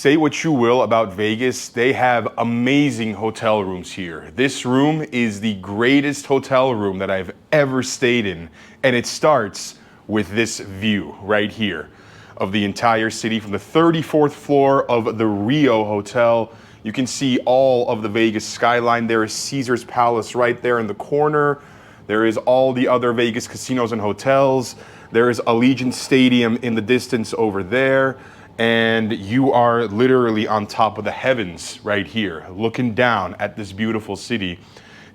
Say what you will about Vegas, they have amazing hotel rooms here. This room is the greatest hotel room that I've ever stayed in, and it starts with this view right here of the entire city from the 34th floor of the Rio Hotel. You can see all of the Vegas skyline. There is Caesar's Palace right there in the corner. There is all the other Vegas casinos and hotels. There is Allegiant Stadium in the distance over there. And you are literally on top of the heavens right here, looking down at this beautiful city.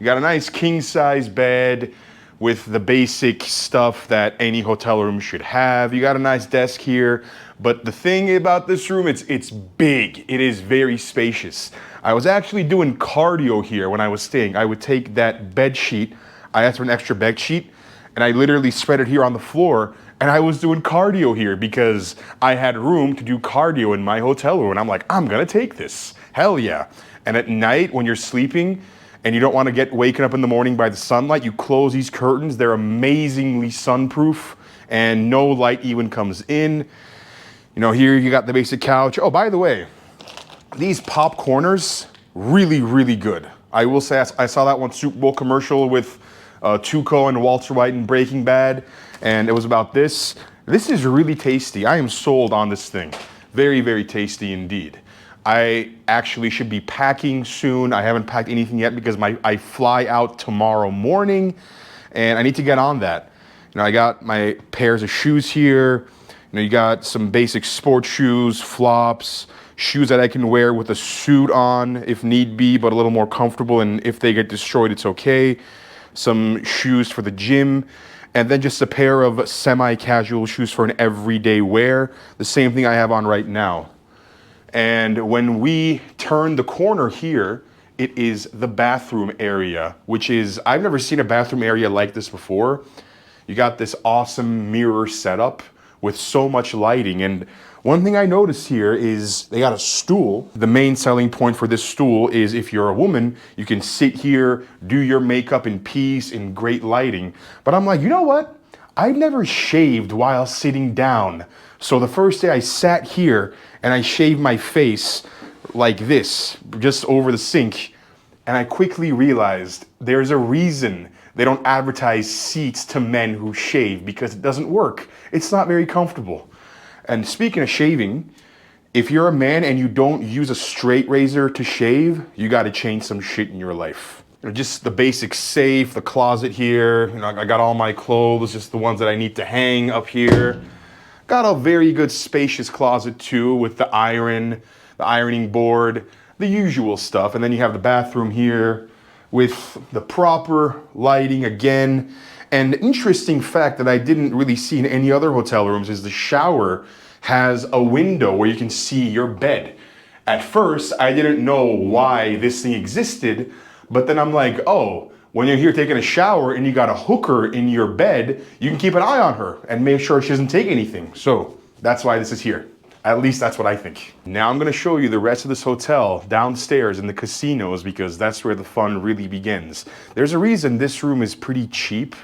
You got a nice king-size bed with the basic stuff that any hotel room should have. You got a nice desk here, but the thing about this room, it's big. It is very spacious. I was actually doing cardio here when I was staying. I would take that bed sheet, I asked for an extra bed sheet, and I literally spread it here on the floor, and I was doing cardio here because I had room to do cardio in my hotel room. And I'm like, I'm gonna take this, hell yeah. And at night when you're sleeping and you don't wanna get waken up in the morning by the sunlight, you close these curtains. They're amazingly sunproof and no light even comes in. You know, here you got the basic couch. Oh, by the way, these pop corners, really, really good. I will say I saw that one Super Bowl commercial with Tuco and Walter White in Breaking Bad, and it was about this. This is really tasty. I am sold on this thing. Very, very tasty indeed. I actually should be packing soon. I haven't packed anything yet because I fly out tomorrow morning, and I need to get on that. You know, I got my pairs of shoes here. You know, you got some basic sports shoes, flops, shoes that I can wear with a suit on if need be, but a little more comfortable, and if they get destroyed, it's okay. Some shoes for the gym, and then just a pair of semi-casual shoes for an everyday wear. The same thing I have on right now. And when we turn the corner here, it is the bathroom area, which is, I've never seen a bathroom area like this before. You got this awesome mirror setup with so much lighting. And one thing I noticed here is they got a stool. The main selling point for this stool is if you're a woman, you can sit here, do your makeup in peace, in great lighting. But I'm like, you know what? I've never shaved while sitting down. So the first day I sat here and I shaved my face like this, just over the sink. And I quickly realized there's a reason they don't advertise seats to men who shave, because it doesn't work. It's not very comfortable. And speaking of shaving, if you're a man and you don't use a straight razor to shave, you got to change some shit in your life. You know, just the basic safe, the closet here. You know, I got all my clothes, just the ones that I need to hang up here. Got a very good spacious closet too, with the iron, the ironing board, the usual stuff. And then you have the bathroom here with the proper lighting again. And interesting fact that I didn't really see in any other hotel rooms is the shower has a window where you can see your bed. At first, I didn't know why this thing existed, but then I'm like, oh, when you're here taking a shower and you got a hooker in your bed, you can keep an eye on her and make sure she doesn't take anything. So that's why this is here. At least that's what I think. Now I'm gonna show you the rest of this hotel downstairs in the casinos, because that's where the fun really begins. There's a reason this room is pretty cheap.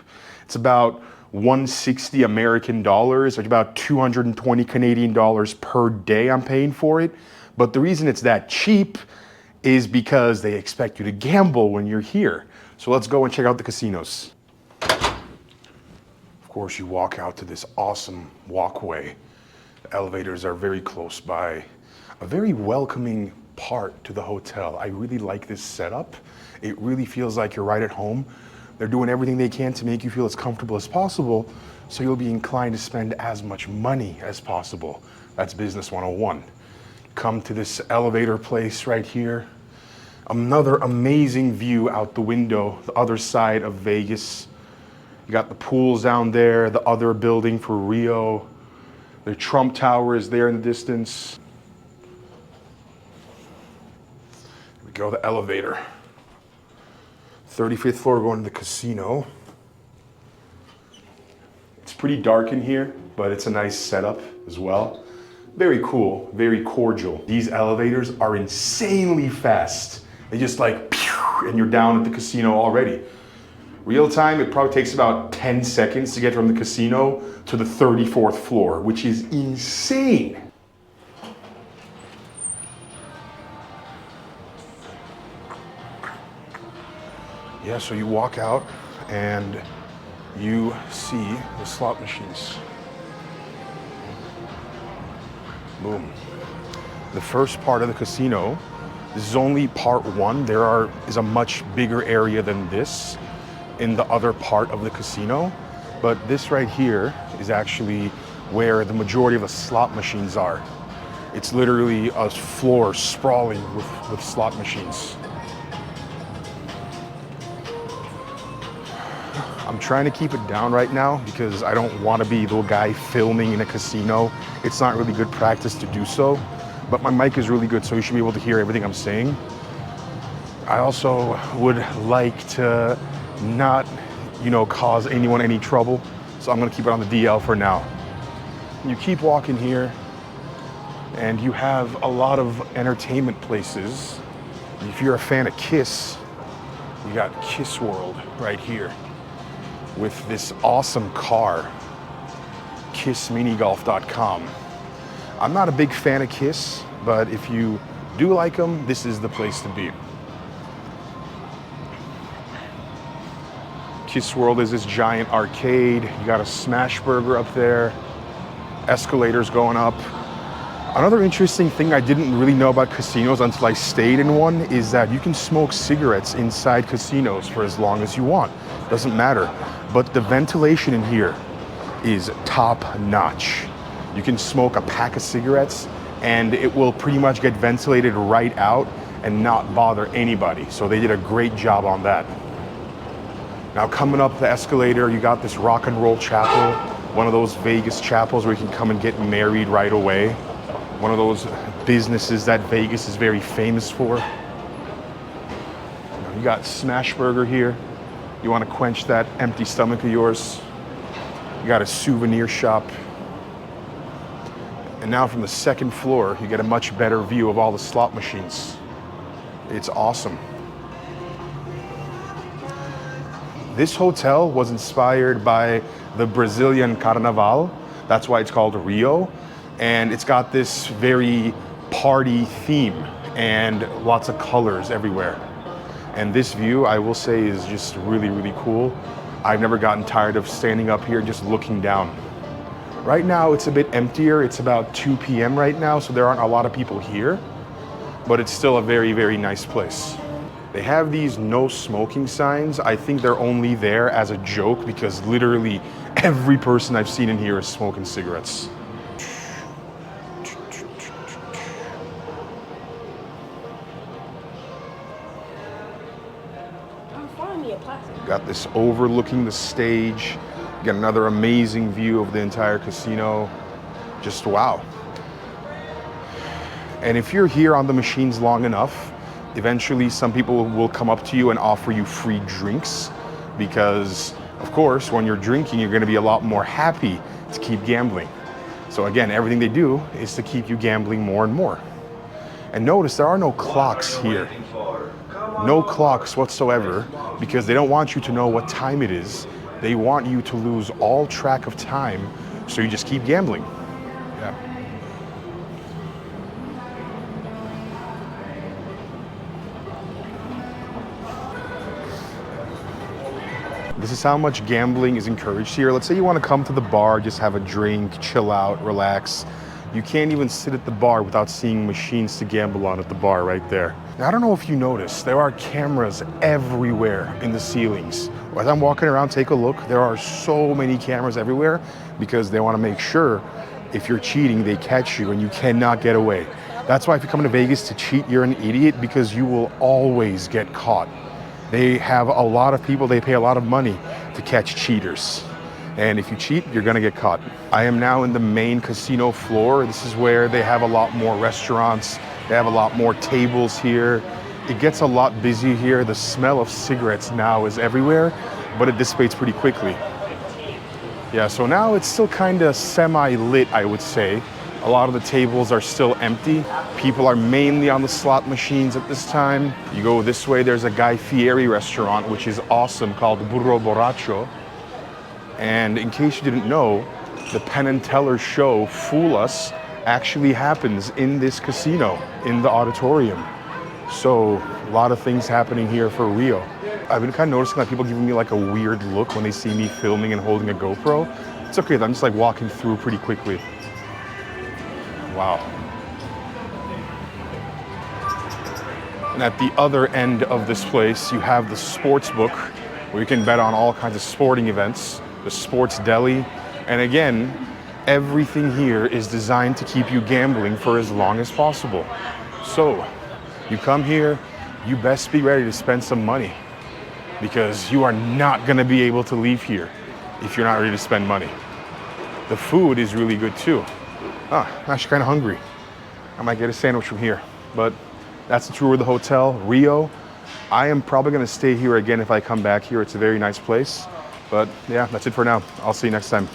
It's about $160 American dollars, like about 220 Canadian dollars per day I'm paying for it. But the reason it's that cheap is because they expect you to gamble when you're here. So let's go and check out the casinos. Of course, you walk out to this awesome walkway. The elevators are very close by. A very welcoming part to the hotel. I really like this setup. It really feels like you're right at home. They're doing everything they can to make you feel as comfortable as possible, so you'll be inclined to spend as much money as possible. That's business 101. Come to this elevator place right here. Another amazing view out the window, the other side of Vegas. You got the pools down there, the other building for Rio. The Trump Tower is there in the distance. Here we go, the elevator. 35th floor going to the casino. It's pretty dark in here, but it's a nice setup as well. Very cool, very cordial. These elevators are insanely fast. They just like, pew, and you're down at the casino already. Real time, it probably takes about 10 seconds to get from the casino to the 34th floor, which is insane. Yeah, so you walk out and you see the slot machines. Boom. The first part of the casino, this is only part one. Is a much bigger area than this in the other part of the casino. But this right here is actually where the majority of the slot machines are. It's literally a floor sprawling with slot machines. I'm trying to keep it down right now because I don't want to be the guy filming in a casino. It's not really good practice to do so, but my mic is really good, so you should be able to hear everything I'm saying. I also would like to not, cause anyone any trouble, so I'm gonna keep it on the DL for now. You keep walking here, and you have a lot of entertainment places. If you're a fan of Kiss, you got Kiss World right here with this awesome car, KissMinigolf.com. I'm not a big fan of Kiss, but if you do like them, this is the place to be. Kiss World is this giant arcade. You got a Smash Burger up there, escalators going up. Another interesting thing I didn't really know about casinos until I stayed in one is that you can smoke cigarettes inside casinos for as long as you want. Doesn't matter. But the ventilation in here is top notch. You can smoke a pack of cigarettes and it will pretty much get ventilated right out and not bother anybody. So they did a great job on that. Now coming up the escalator, you got this rock and roll chapel, one of those Vegas chapels where you can come and get married right away. One of those businesses that Vegas is very famous for. You got Smash Burger here. You want to quench that empty stomach of yours. You got a souvenir shop. And now from the second floor, you get a much better view of all the slot machines. It's awesome. This hotel was inspired by the Brazilian Carnaval. That's why it's called Rio. And it's got this very party theme and lots of colors everywhere. And this view, I will say, is just really, really cool. I've never gotten tired of standing up here and just looking down. Right now, it's a bit emptier. It's about 2 p.m. right now, so there aren't a lot of people here, but it's still a very, very nice place. They have these no smoking signs. I think they're only there as a joke because literally every person I've seen in here is smoking cigarettes. Got this overlooking the stage. You got another amazing view of the entire casino. Just wow. And if you're here on the machines long enough, eventually some people will come up to you and offer you free drinks because, of course, when you're drinking, you're going to be a lot more happy to keep gambling. So again, everything they do is to keep you gambling more and more. And notice there are no clocks here. No clocks whatsoever, because they don't want you to know what time it is. They want you to lose all track of time, so you just keep gambling. Yeah. This is how much gambling is encouraged here. Let's say you want to come to the bar, just have a drink, chill out, relax. You can't even sit at the bar without seeing machines to gamble on at the bar right there. Now, I don't know if you noticed, there are cameras everywhere in the ceilings. As I'm walking around, take a look. There are so many cameras everywhere because they want to make sure if you're cheating, they catch you and you cannot get away. That's why if you come to Vegas to cheat, you're an idiot because you will always get caught. They have a lot of people, they pay a lot of money to catch cheaters. And if you cheat, you're gonna get caught. I am now in the main casino floor. This is where they have a lot more restaurants. They have a lot more tables here. It gets a lot busier here. The smell of cigarettes now is everywhere, but it dissipates pretty quickly. Yeah, so now it's still kind of semi-lit, I would say. A lot of the tables are still empty. People are mainly on the slot machines at this time. You go this way, there's a Guy Fieri restaurant, which is awesome, called Burro Borracho. And in case you didn't know, the Penn and Teller show, Fool Us, actually happens in this casino, in the auditorium. So a lot of things happening here for Rio. I've been kind of noticing that people giving me like a weird look when they see me filming and holding a GoPro. It's okay, I'm just like walking through pretty quickly. Wow. And at the other end of this place, you have the sports book where you can bet on all kinds of sporting events, the sports deli. And again, everything here is designed to keep you gambling for as long as possible. So you come here, you best be ready to spend some money because you are not gonna be able to leave here if you're not ready to spend money. The food is really good too. I'm actually kind of hungry. I might get a sandwich from here, but that's the tour of the hotel, Rio. I am probably gonna stay here again if I come back here. It's a very nice place. But yeah, that's it for now. I'll see you next time.